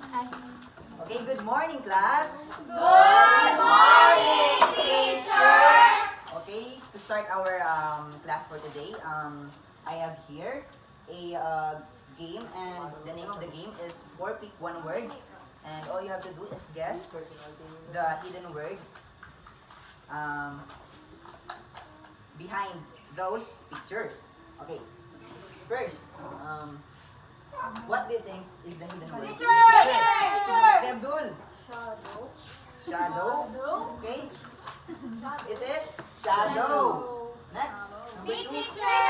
Okay, good morning, class. Good morning, teacher. Okay, to start our class for today, I have here a game, and the name of the game is 4 pick 1 word, and all you have to do is guess the hidden word behind those pictures. Okay, first, what do you think is the hidden word? Teacher! Okay, Abdul. Shadow. Okay. It is shadow. Next. Number 2. Teacher!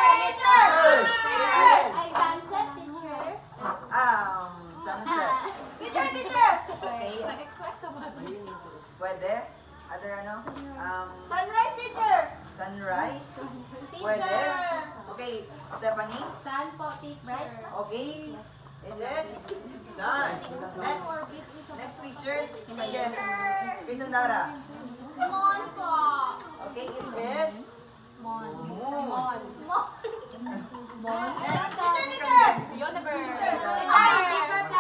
Sunset, teacher. Sunset. Teacher! Okay. Pwede. Other ano? Sunrise, teacher! Sunrise. Pwede. Okay. Stephanie. Sun po, teacher. Okay. It is sun. Next picture. Yes. Kay Sandara. Mon po. Okay, it is Mon. moon. Mon. Next. Universe.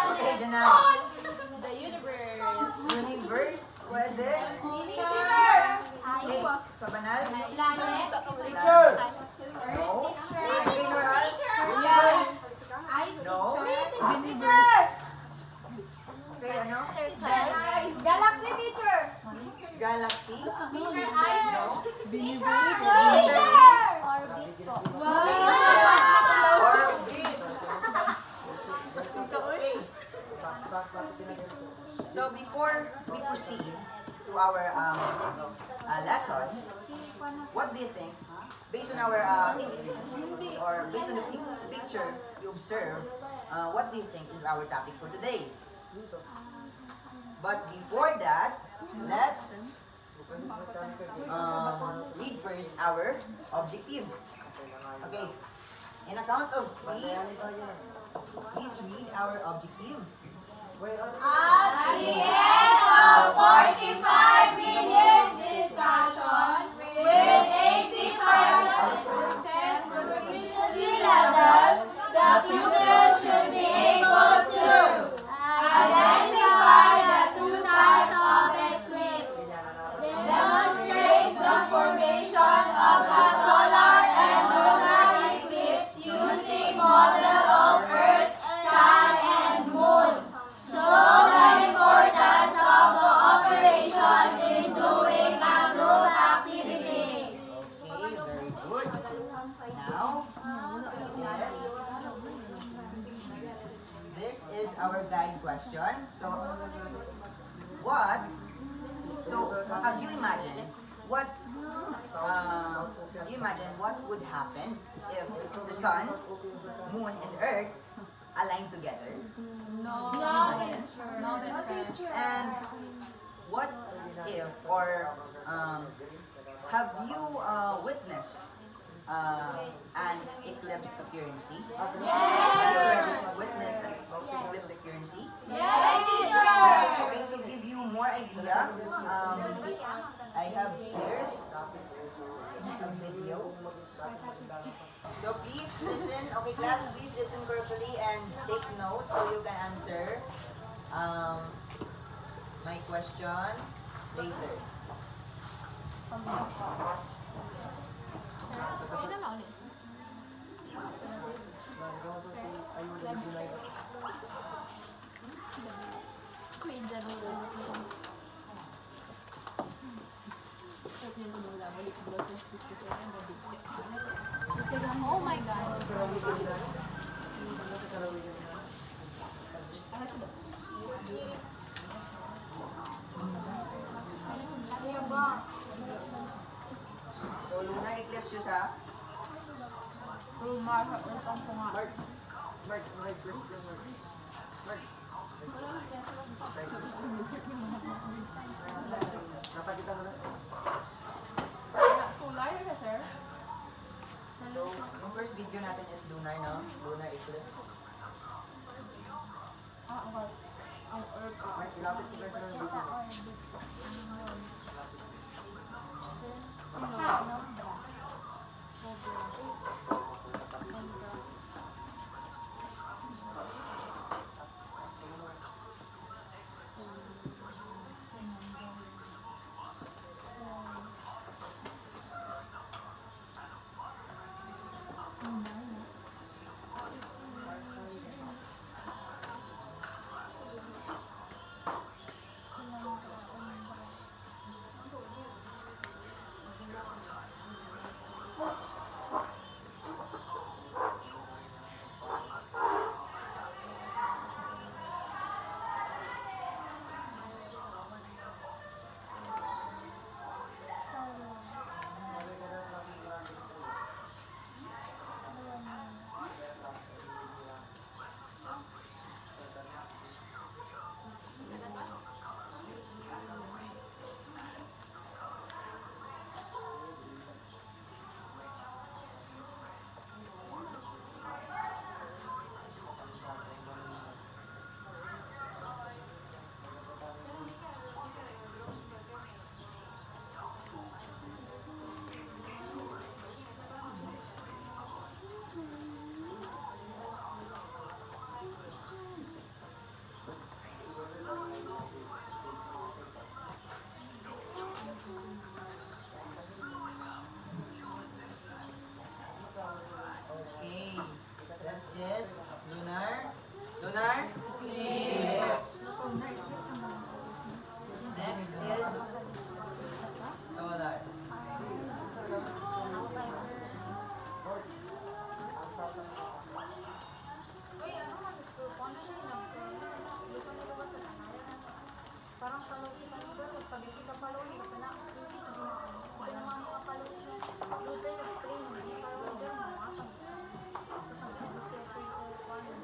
Okay, Janice. The universe. Universe. Pwede. Teacher. Okay, sa banal. Planet. Teacher. Earth, No. teacher. Okay, Noral. Universe. Ice, No. teacher. Okay, ano? Galaxy, teacher! Galaxy. Teacher, ice. No. Teacher. Orbit po. Okay, yes. Orbit. Okay. So before we proceed to our lesson, what do you think, based on our activity or based on the picture you observe, what do you think is our topic for today? But before that, let's read first our objectives. Okay, in a count of 3, please read our objective. At the end of 45 minutes discussion with 85% proficiency level, the pupil should be able to identify the 2 types of eclipse, demonstrate the formation of the solar and lunar eclipse using model of Earth, Sun, and Moon, show the importance of cooperation in doing a group activity. Okay, very good. Now, yes. This is our guide question. So, have you imagined what would happen if the sun, moon, and earth align together? No. Imagine. No, teacher. And what if, or have you witnessed an eclipse occurrence? Have you already witnessed an eclipse occurrence? Yes, teacher! Okay, to give you more idea, I have here a video. So please listen. Okay, class, please listen carefully and take notes so you can answer my question later. Oh my God. So, lunar eclipse yun sa Rumar sa utang ko nga. Solar na, sir? So, yung first video natin is lunar, no? Lunar eclipse. Okay. Ang earth. Mark, ilapit ko guys ng video. Okay, that is lunar eclipse. Next is solar. Parang palo kita juga, pag kita palo ni kita na, kita naman mga palo siya. Lupa yung train, palo dyan, mga atang. Ito sa mga siya, ito yung dito din.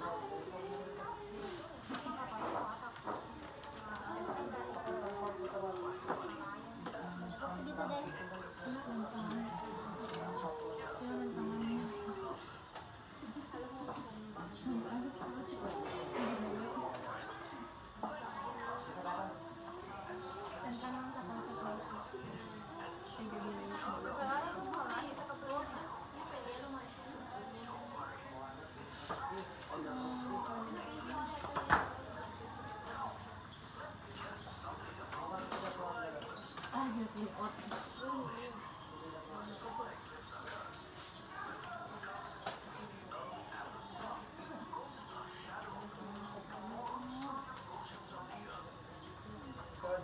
So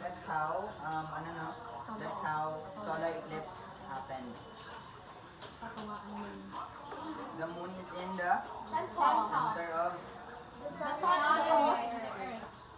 that's how that's how solar eclipse happened. The moon is in the center of The sun is the earth.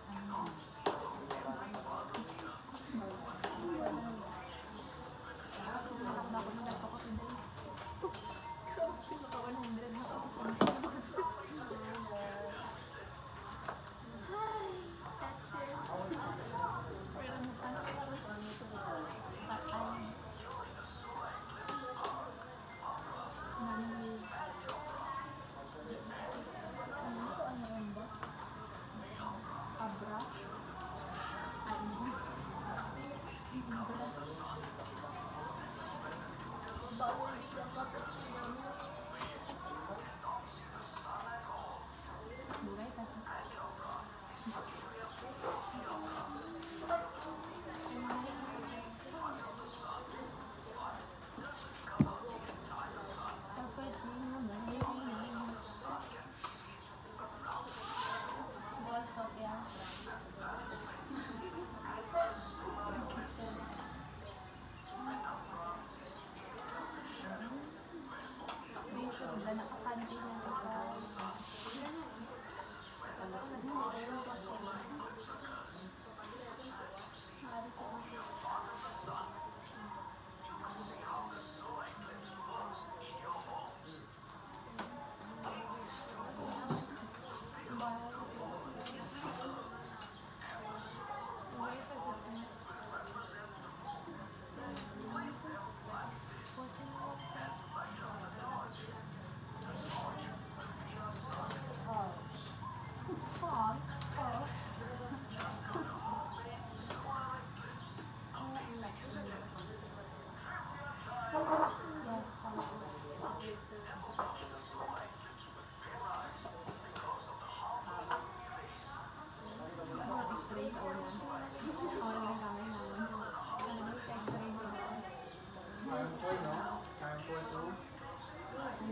harmful, no? It's harmful to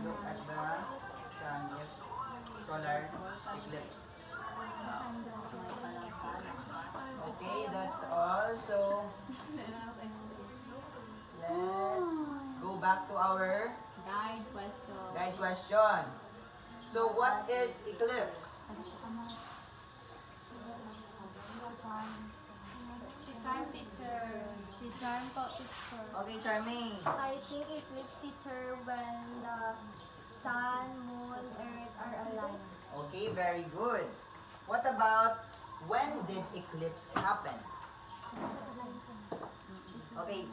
look at the sun if solar eclipse. Okay, that's all. So let's go back to our guide question. So what is eclipse? Okay, Charmaine. I think eclipse teacher when the sun, moon, earth are aligned. Okay, very good. What about when did eclipse happen? Okay,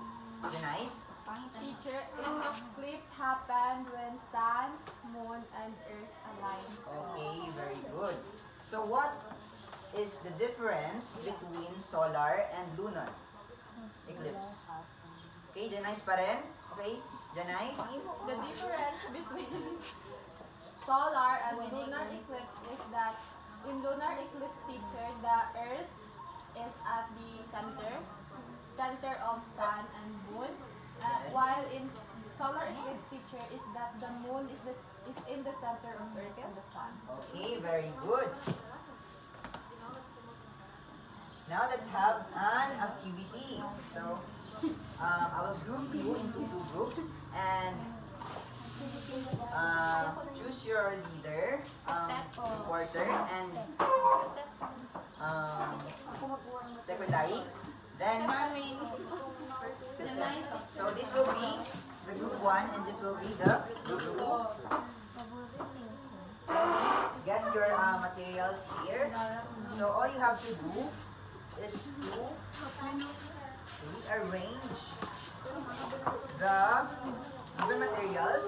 Janice? Teacher, eclipse happened when sun, moon, and earth align. Okay, very good. So what is the difference between solar and lunar eclipse? Okay, Janice pa rin? Okay, Janice? The difference between solar and lunar eclipse is that in lunar eclipse teacher, the Earth is at the center of Sun and Moon, while in solar eclipse teacher is that the Moon is in the center of Earth and the Sun. Okay, very good. Now let's have an activity. So I will group you into 2 groups and choose your leader, reporter, and secretary. Then, so this will be the group 1 and this will be the group 2. Get your materials here. So all you have to do is to rearrange the given materials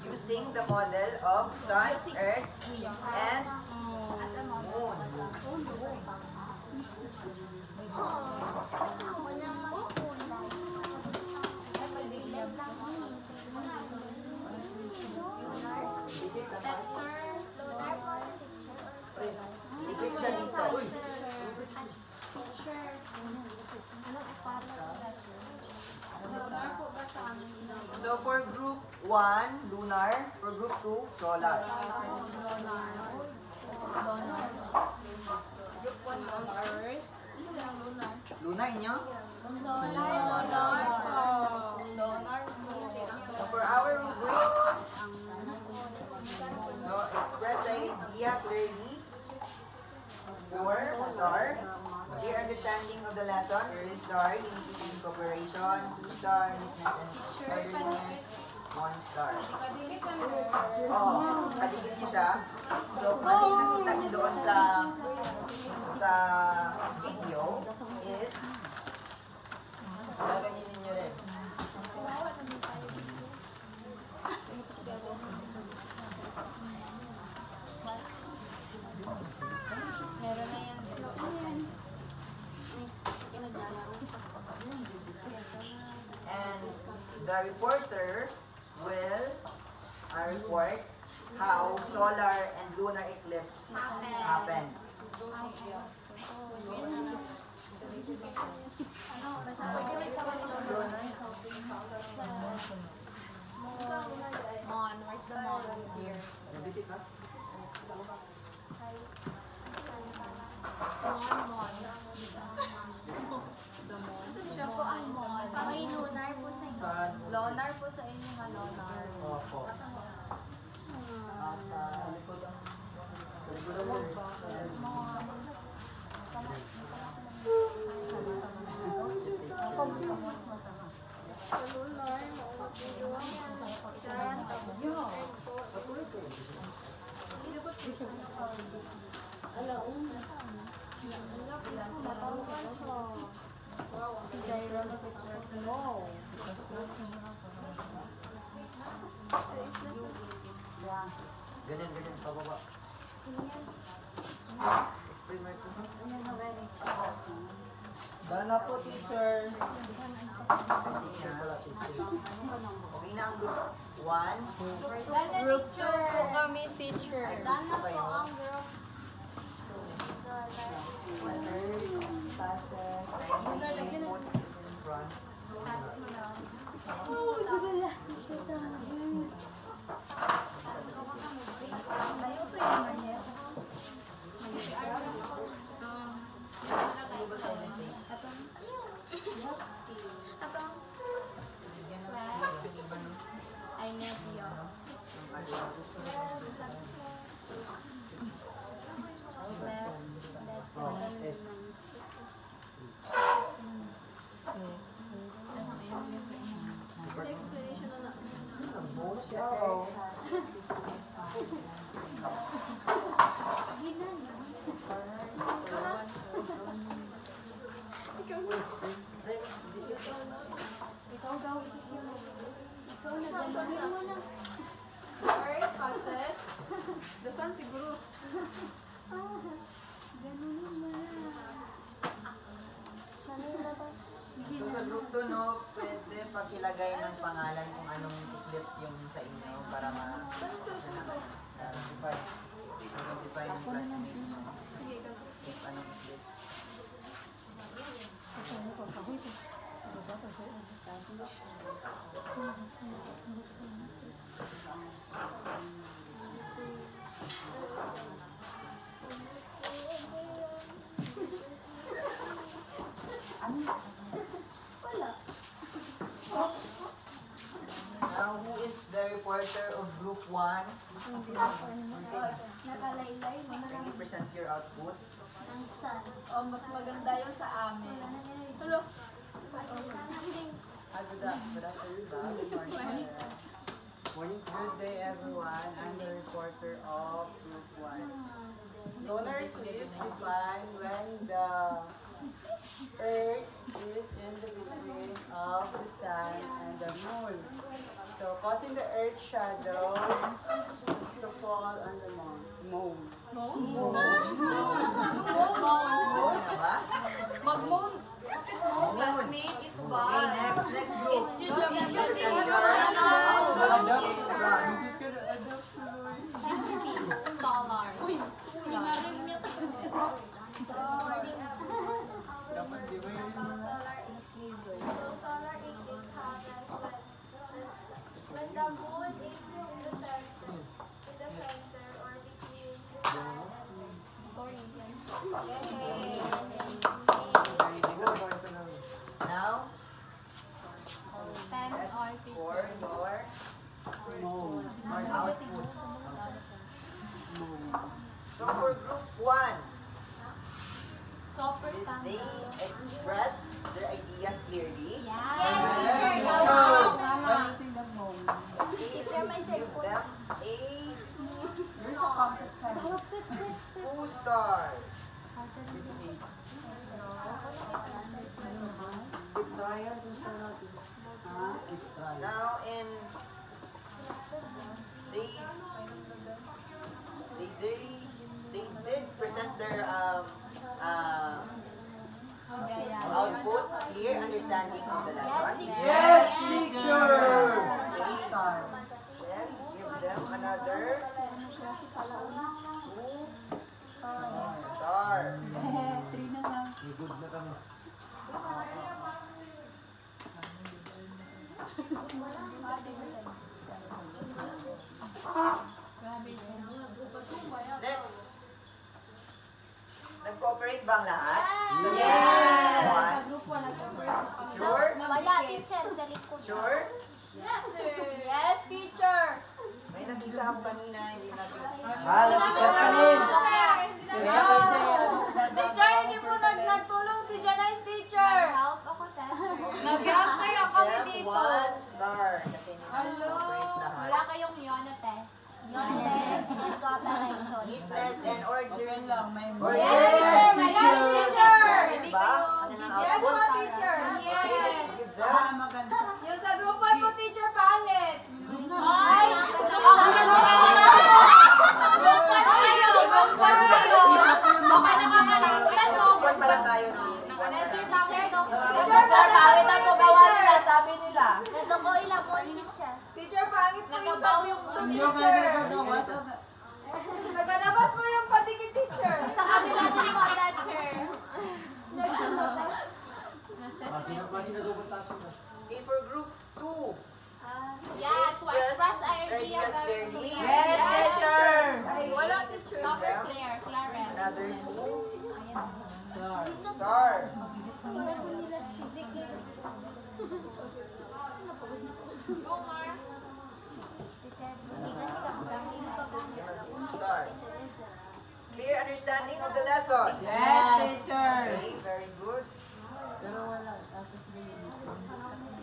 using the model of Sun, Earth, and Moon. Ikit siya dito. So for group 1, lunar. For group 2, solar. Lunar inyo? So for our rubrics, so express the idea clearly. 4, star. Clear understanding of the lesson. 3 star, unity and cooperation. 2 star, neatness and orderliness. 1 star. Oh, kadikit niyo siya. So, pati yung nakita niyo doon sa video is gaganinin niyo rin. And the reporter will report how solar and lunar eclipse happened. Mon, where's the mon here? Siya po ang mon. May lunar po sa inyo. Lunar po sa inyo nga lunar. Opo. Sa likod ang... Sa likod ang... Sa lunar, mauna po yung sun, tapos yung earth po. Hindi po siya. Alauna. Wow, si Jairo na po. No. Ganyan, pababa. Explain ko. Dana po, teacher. Okay na ang group 1. Group 2 po kami, teacher. Dana po ang group. Passes. Foot in front. Oh, sabala. I need you. Explanation na lang. Earth passes. The sun siguro. So sa group 2, no, pwede pakilagay ng pangalan kung anong eclipse yung sa inyo para 1, Nakalaylay mo na can you present your output? ng sun. Oh, mas maganda yun sa amin. Hello. Morning. Good day, everyone. I'm the reporter of Group 1. Lunar eclipse define when the Earth is in the between of the Sun and the Moon. So, causing the Earth shadows to fall on the moon. Ano ba? Mag-moon. Classmate, it's Okay, bad. next group. It's Can you your present your output in bronze? Solar. Solar eclipse happens when the moon is in the center or between the sun Now, 10 let's or score your Moon. output. Moon. So for group 1, Super did tama. they express their ideas clearly? Yes. By using the moon. Okay, let's give them a There's a comfort time. 2-star. Now in they did present their output, clear understanding of the lesson. Yes, teacher! Okay, let's give them another 2-star. Next. Nag-cooperate ba ang lahat? Yes. One. Sure? Wala, teacher, sa likod. Sure? Yes, sir. Yes, teacher. May nakita ako kanina, hindi natin. Hala, si Katalin! Kaya kasi, Teacher, hindi po nagtulong si Janay's teacher. Help ako, teacher. Nag-help kayo kami them dito. 1 star. Kasi hindi nag-cooperate lahat. Wala kayong unit eh. Neatness and order. Yes, teacher. Yes, teacher. Yes ba? Kanilang Yes po, output. teacher. Okay, let's Yes. give them. Yung sa group 1 po, teacher, pangit. Ay! Group 1 kayo. Group 1 kayo. Baka nakakalimutan mo. One pa lang tayo, no? Teacher, bakit daw? Teacher, pangit ang magawa nila, sabi nila. Ito ko ilang po, teacher. Teacher, pangit po yung Nagkabaw yung teacher. Nagalabas mo yung patikit, teacher. Sa kabila din ko, teacher. Okay, for group 2. Yes, who express ideas idea clearly. Yes, teacher! Ay, wala, teacher. Cover clear, Clarence. Another 2 Star. star. Star. Clear understanding of the lesson. Yes, teacher! Okay, very good. Pero wala.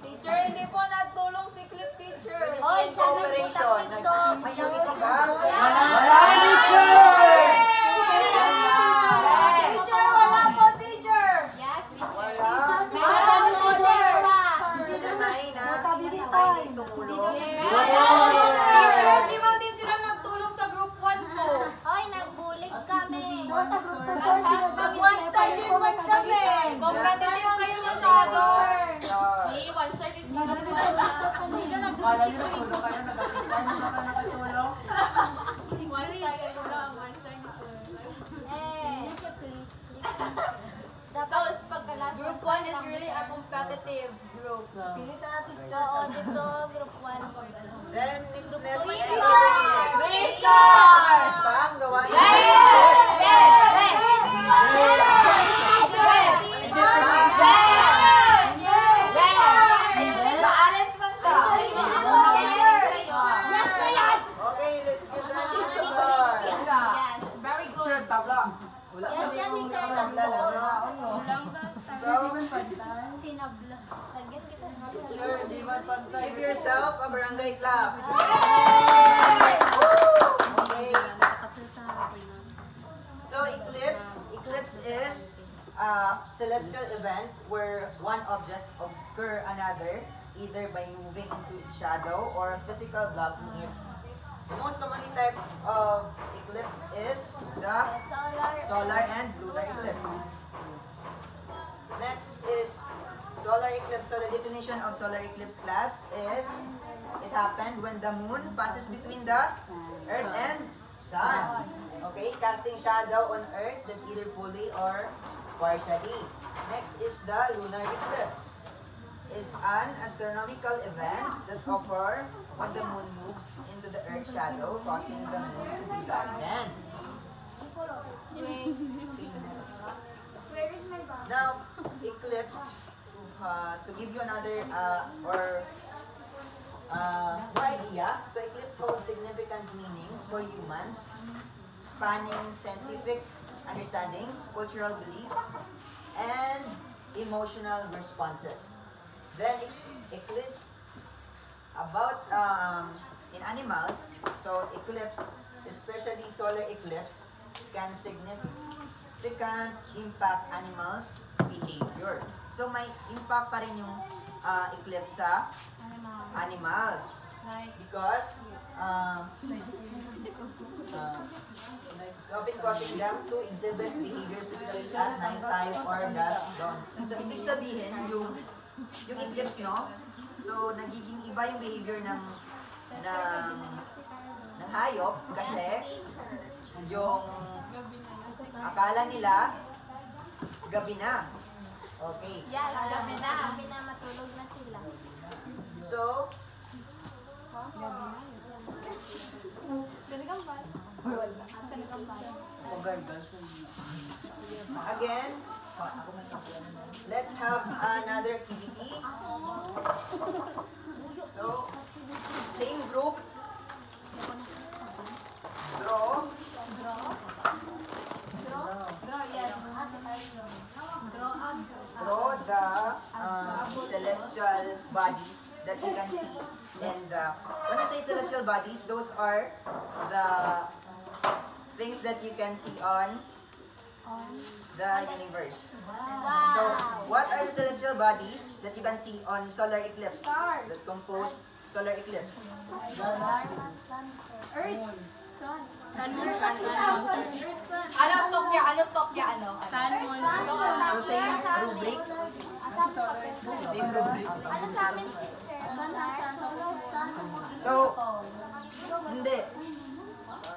Teacher, hindi po nagtulong si Clip, teacher. Unity and cooperation. May unity ba? Wala, teacher! Teacher, wala po, teacher. Yes, Wala. Wala, teacher. Samahin na. Ay, hindi tumulong. Teacher, di ba din sila nagtulong sa group 1 po? Hoy, nagbulig kami. Mag-one star din man kami. Competitive kayo masyado. Star. Hey, 130 na lang. Kala nyo natulog kayo, nagkakita nyo na kayo nakatulog. 130 ko lang, 130. So, pagka last Group 1 is really a competitive group. Oo, dito, group 1. Then, neatness and Three cleanliness. stars! Yes ba ang gawa niyo? Give yourself a barangay clap. Okay. So eclipse is a celestial event where one object obscures another either by moving into its shadow or physical blocking it. The most commonly types of eclipse is the solar and lunar eclipse. Next is solar eclipse. So the definition of solar eclipse, class, is it happened when the moon passes between the earth and sun. Okay, casting shadow on earth that either fully or partially. Next is the lunar eclipse. Is an astronomical event that occurs when the moon moves into the earth's shadow, causing the moon to be darkened. Now, eclipse, to give you another more idea, so eclipse holds significant meaning for humans, spanning scientific understanding, cultural beliefs, and emotional responses. Then eclipse about in animals, so eclipse, especially solar eclipse, can significant impact animals' behavior. So may impact pa rin yung eclipse sa animals. Because it's often causing them to exhibit behaviors typically at nighttime or dusk dawn. So ibig sabihin yung eclipse, no? So nagiging iba yung behavior ng hayop kasi yung akala nila gabi na. Okay. Yes, gabi na. Gabi na, matulog na sila. So, again, let's have another activity. So, same group. Draw. Draw the celestial bodies that you can see. And when I say celestial bodies, those are the things that you can see on the universe. So, what are the celestial bodies that you can see on solar eclipse? That compose solar eclipse? Earth. Sun. Ano stock niya? Sun, moon, So, same rubrics. Same rubrics. Ano sa amin, teacher? Sun. So, hindi.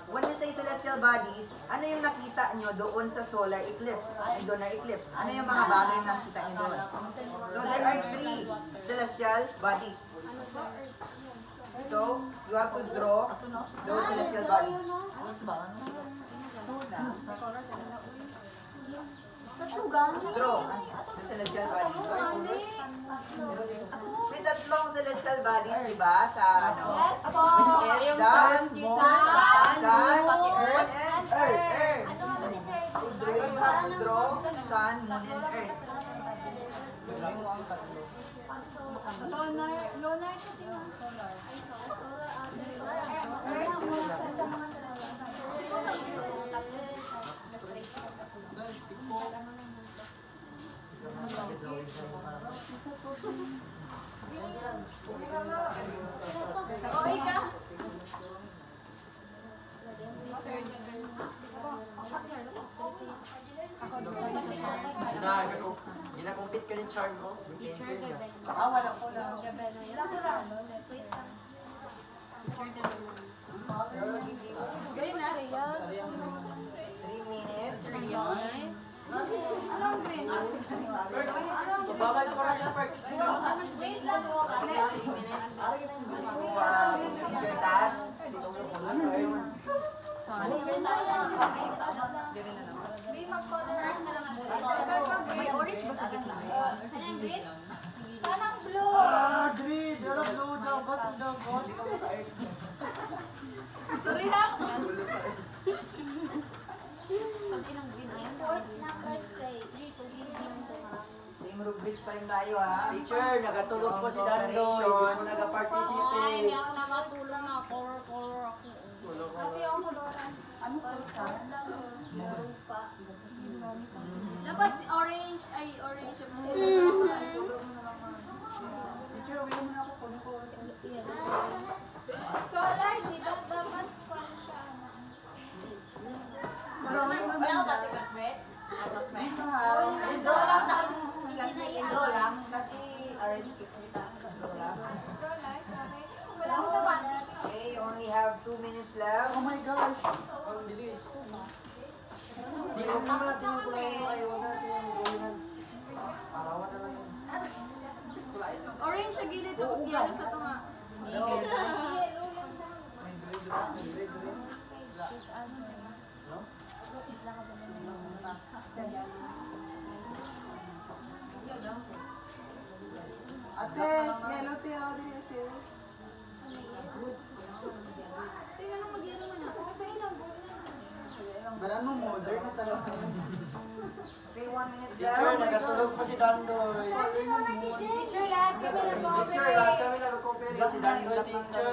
When you say celestial bodies, ano yung nakita nyo doon sa solar eclipse and lunar eclipse? Ano yung mga bagay na nakita nyo doon? So, there are 3 celestial bodies. So, you have to draw those celestial bodies. Draw the celestial bodies. May tatlong celestial bodies, di ba? Sa ano? Which is the sun, moon, and earth. So you have to draw sun, moon, and earth. Drawing mo ang tatlo. lunar siya, tingnan. Ginakumpit ka rin charm mo? Yung pencil niya. Wala ko lang. So, giving 3 minutes. Anong green? Babas ko lang na perks. Wait lang po. 3 minutes to complete your task. May orange ba sa gitna? Anong green? Sanang blue. Green! Pero blue daw. Ba't daw? Sorry ha. Fourth na earthquake. Same rubric grades pa rin tayo ha. Teacher, nagatulog po si Dandoy. Hindi po Ay, nag-participate. hindi ako nakatulong na color ako. Kasi ako coloran. Ano po sa? Dapat orange, ay orange yung sila. Teacher, uwi mo na ako kung po. Solar, di ba dapat pa siya? Wala ka pati classmate? Classmate? Ito ha. Ito lang tayo. Classmate intro lang. Dati arrange classmate ha. Wala ko naman. Okay, you only have 2 minutes left. Oh my gosh. Ang bilis. Di, huwag naman natin yung kulayan mo kayo. Huwag natin yung gawin. Parawan na lang yun. Orange sa gilid, tapos yellow sa tunga. May grade na. May grade rin. No? Ate, yellow te, oh, din ate. Tingnan mo mag-yellow mo na. Balan mo, modern na talaga. Okay, 1 minute Teacher, left. nagatulog po si Dandoy. Teacher, lahat kami Teacher, nag-cooperate. lahat kami nag-cooperate. Si Dandoy, teacher.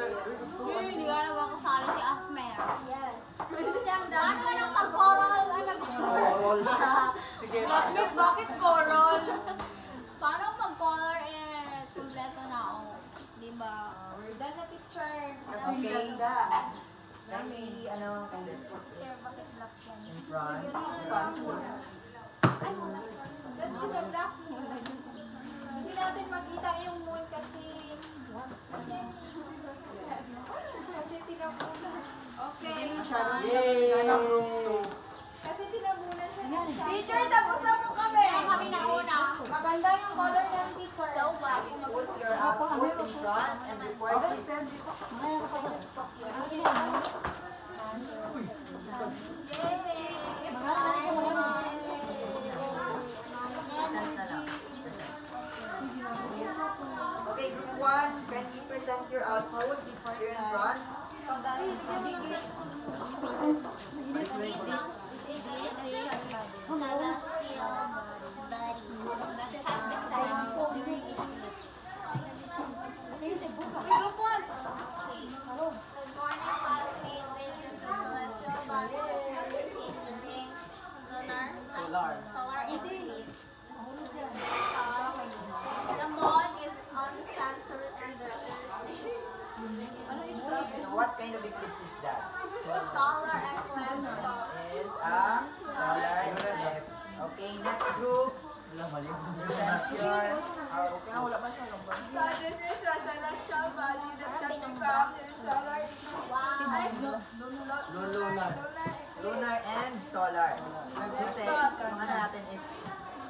Hindi ka nagkakasali si Asmer. Yes. Kasi ang dami. Ano ka nang pag-coral? Coral. Sige. Classmate, bakit coral? Paano mag-color kompleto na ako? Diba? We're done na, teacher. Kasi Okay. ganda. Kindly, ano, kindly put it Teacher, bakit black yan? in front. Ay, wala. That's is a black moon. Hindi natin makita yung moon kasi... kasi tinabunan. Okay. Yay! Kasi tinabunan siya ng sun. Teacher, tapos na po kami. Kami na una. Maganda yung color ng teacher. So, ba? Put your output in front and report it. Present na lang. Present. Okay, group 1, can you present your output here in front? Group 1. Solar. Solar eclipse. The moon is on the center and the earth is... Ano ito sa So what kind of eclipse is that? solar eclipse? Is a solar eclipse. Okay, next group, Wala, mali. present your output. So this is a celestial body that can be found in solar eclipse. Wow. Lunar. Lunar and solar. Kasi yung ano natin is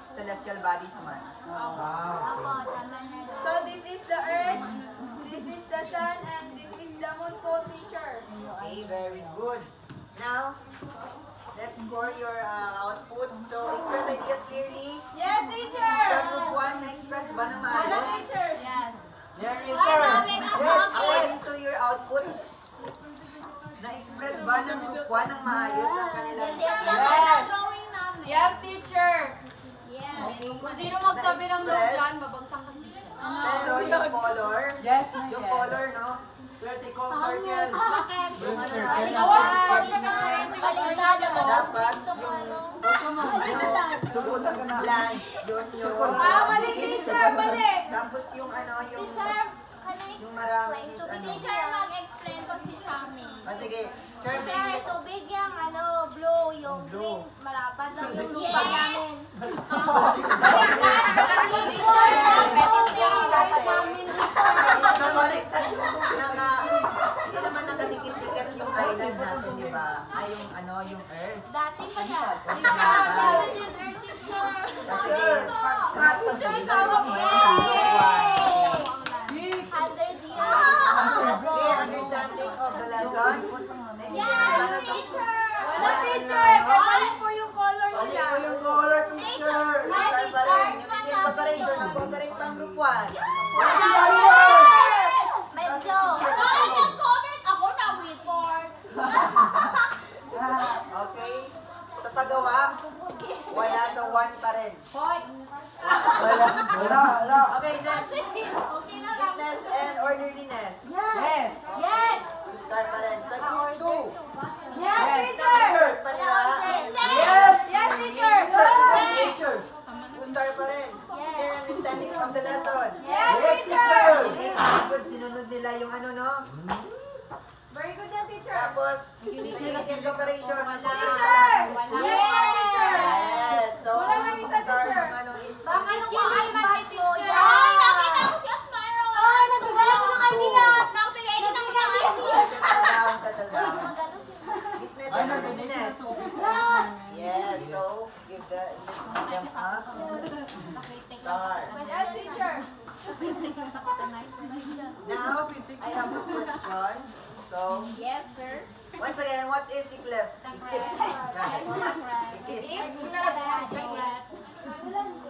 celestial bodies man. Wow. So this is the earth, this is the sun, and this is the moon po, teacher. Okay, very good. Now, let's score your output. So, express ideas clearly. Yes, teacher! Sa group 1, na-express ba ng Hello, maayos? teacher! Yes. Yes, teacher. According to your output, na-express ba ng group 1 ng maayos ang kanilang... Yes! Yes, teacher! Yes. Okay. Kung sino magsabi ng no Na-express, dyan, babagsak ka. Pero yung color, Yes na yung yes. color, no? Swerte ko, circle. Bakit? Yung ano Circle. natin, Award! Baliktado mo. dapat yung land, yun yung... Mali, teacher! Balik! Tapos yung ano, yung... Teacher, can I Yung marami is ano... Teacher, mag-explain po si Charmy. Sige, Teacher, Charmaine, tubig yung ano, blue, yung green, malapad lang yung lupa namin. hindi naman nakadikit-dikit yung island natin, di ba? Ay, yung ano, yung earth. Dati pa siya. Bakit? Yung earth teacher. Sige, lahat consider yung Under the clear understanding of the lesson. Naiintindihan ba ng Wala, teacher! Kaya po yung color Mali nila. ko yung color, teacher. Start pa rin. Yung team cooperation, nag-cooperate pa ang group 1. Medyo. Ay, nag-comment ako na report. Okay? Sa paggawa, wala sa 1 pa rin. Hoy. Wala. Okay, next. Neatness and orderliness. Yes. Yes! You start pa rin. Sa group 2. Yes, teacher! Start pa nila. Yes! Yes, teacher! Teachers. You start pa rin. Clear understanding of the lesson. Yes, teacher! Okay, very good. Sinunod nila yung ano, no? Very good yan, teacher! Tapos, sa unit and operation. Teacher! Yes, teacher! Yes. So, Wala lang yung isa, start teacher. ng ano is... Ano ko ay mag-teacher? Ay, nakita ko si Asmira. Ay, nagbigay ako ng ideas! Nagbigay din ako ng ideas. Settle down, settle down. Neatness and orderliness. Yes! Yes, so, let's give them a start. Yes, teacher! Now, I have a question. So, Yes, sir. once again, what is eclipse? Eclipse. Right. Eclipse.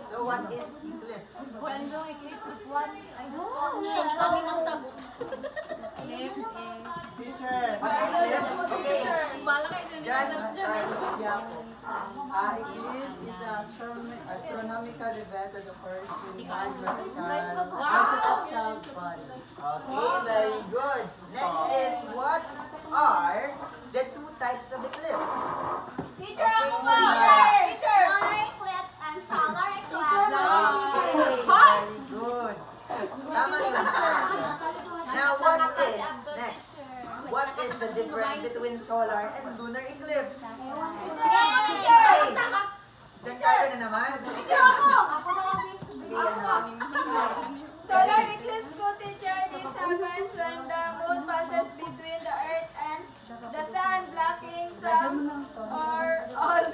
So, what is eclipse? When the eclipse is what? I don't know. Hindi kami ang sagot. Eclipse is Teacher. What is eclipse? Okay. Bala kayo dyan. John, Eclipse is an astronomical event that occurs when one classical body. okay, very good. Next is, what are the two types of eclipse? Teacher, ako Okay, ba? sige. Teacher! Solar eclipse and solar eclipse. Okay, very good. Tama yun. Now, what is, next, what is the difference between solar and lunar eclipse? Teacher! Okay, Giancarlo na naman. Teacher ako! Ako na lang, Okay, ano? Solar eclipse po, teacher, this happens when the moon passes between the earth and the sun, blocking some or all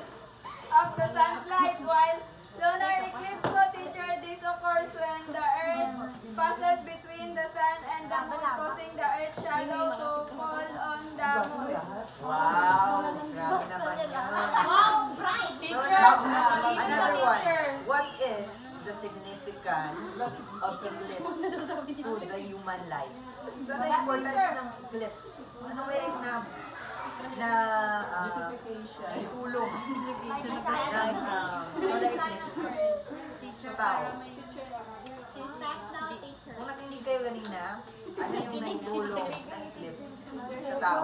of the sun's light, while lunar eclipse po, teacher, this occurs when the earth passes between the sun and the moon, causing the earth's shadow to fall on the moon. Wow, grabe naman yun. Wow, bright. So now, another one. What is the significance of eclipse to the human life? So ano yung importance ng eclipse? Ano kaya yung tulong ng solar eclipse sa tao? Stop now, teacher. Kung nakinig kayo kanina, ano yung naitulong ng eclipse sa tao?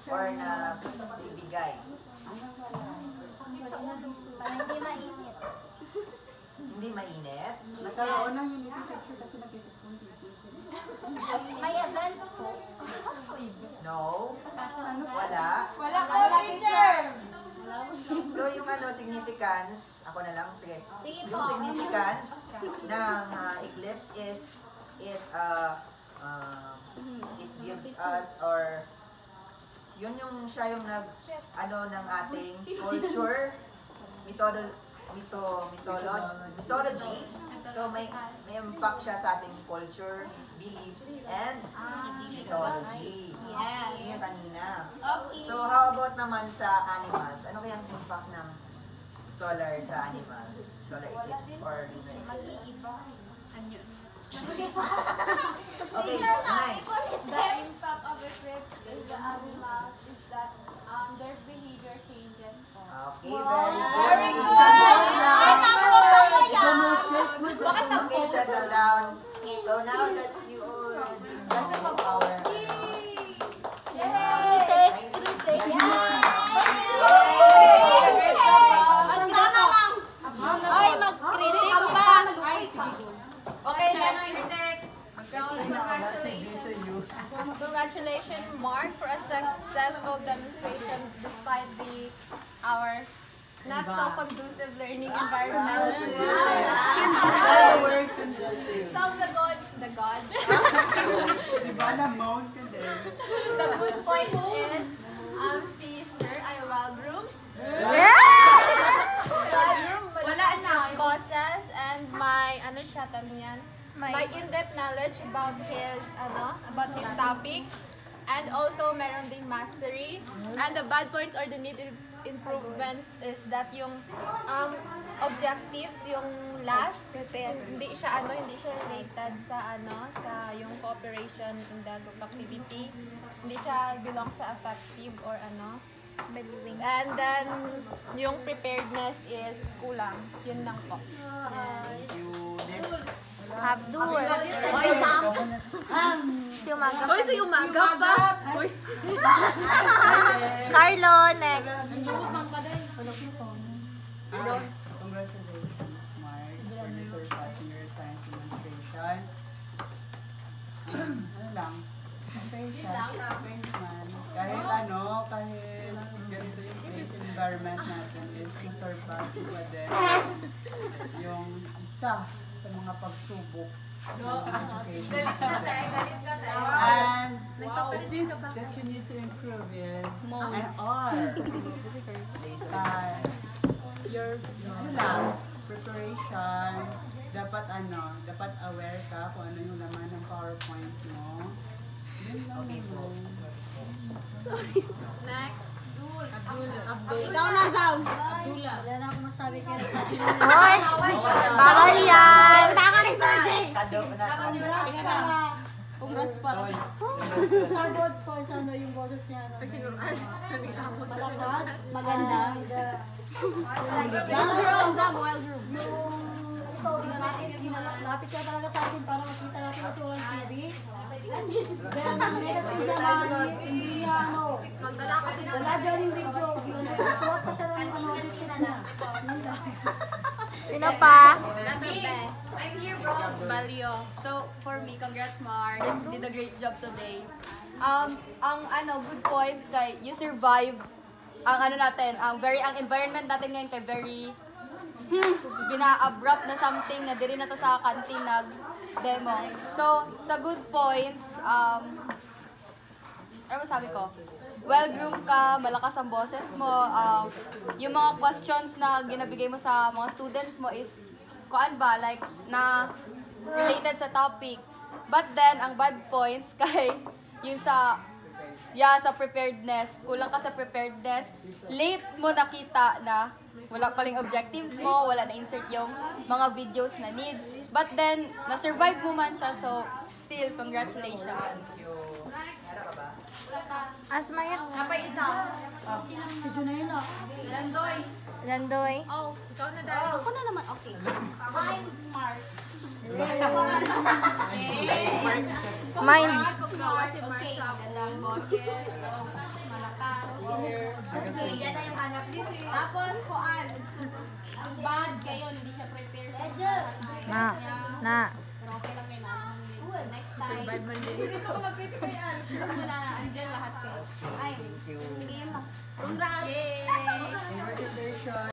Or na ibigay? Hindi mainit. Hindi mainit? Nagkaroon ng unity teacher kasi nakikita May event po. No? Wala? Wala po, teacher! So yung ano, significance, ako na lang, sige. Sige Yung po. significance ng eclipse is it gives us, or yun yung siya yung ano ng ating culture, mythology. So may impact siya sa ating culture, beliefs, and mythology. Yes. Yun yung kanina. Okay. So how about naman sa animals? Ano kaya ang impact ng solar sa animals? Solar eclipse or lunar eclipse? Okay, nice. the impact of eclipse in the animals is that their behavior changes. Okay, very good. Very good! Okay, settle down. So now that you already know our Ay, mag-critic pa! Okay, next critic. Congratulations, Mark, for a successful demonstration despite our not so conducive learning environment. So the good point is, si Sir ay wild room. Wild room, wala na. Causes and my, ano siya tawag niyan? My in-depth knowledge about his topics, and also meron ding mastery. And the bad points or the needed improvements is that yung objectives, yung last, hindi siya related sa sa yung cooperation in the group activity. Hindi siya belong sa effective or And then, yung preparedness is kulang. Yun lang po. Thank you. Next. Abdul. Hoy, si umaga pa! Uy! Carlo, next. Congratulations, Mark, for the surpassing your science demonstration. Ano lang? Okay siya. Thanks, man. Kahit ganito yung place environment natin is na-surpass mo pa din yung isa sa mga pagsubok ng education. And the things that you need to improve is and are your preparation, dapat aware ka kung ano yung laman ng PowerPoint mo. Yun lang yun. Next. Ikaw na, Zam. Wala na akong masabi kaya sa akin. Hoy! Bawal yan! Tama ni Sir Jay! Kado na. Congrats pala. Oy. Sagod po sa yung boses niya. Malakas. Maganda. Wild room, Zam. Wild room. Ito, lapit siya talaga sa atin para makita natin kasi walang TV. Then, ang negative naman, hindi niya wala dyan yung video. Suwat pa siya ng objective na. Yun lang. Sino pa? I'm here, bro. Balyo. So, for me, congrats, Mark. Did a great job today. Good points kay you survive ang environment natin ngayon kay very bina-abrupt na something na diri na to sa kantin nag demo. So, sa good points, ano masabi ko? Well-groomed ka, malakas ang boses mo, yung mga questions na ginabigay mo sa mga students mo is, na related sa topic. But then, ang bad points kay yung sa preparedness. Kulang ka sa preparedness. Late mo nakita na wala paling objectives mo, wala na insert yung mga videos na need. But then, na-survive mo man siya, so still, congratulations. Thank you. Meron ka ba? Asmaya. Napay isa. Video na yun ah. Landoy. Landoy. Oh, ikaw na dahil. Ako na naman, okay. Mark. Mind. Pagkawa si Mark sa ako. Gandang boses. Malakas. Okay, yan na yung hanap. Tapos, kuan. Ang bad kayo, hindi siya prepared sa Na. Pero okay lang kayo naman. Next time. Hindi ko mag-prepare. Sure mo na andyan lahat kayo. Ay, sige yun lang. Congrats! Yay! Congratulations,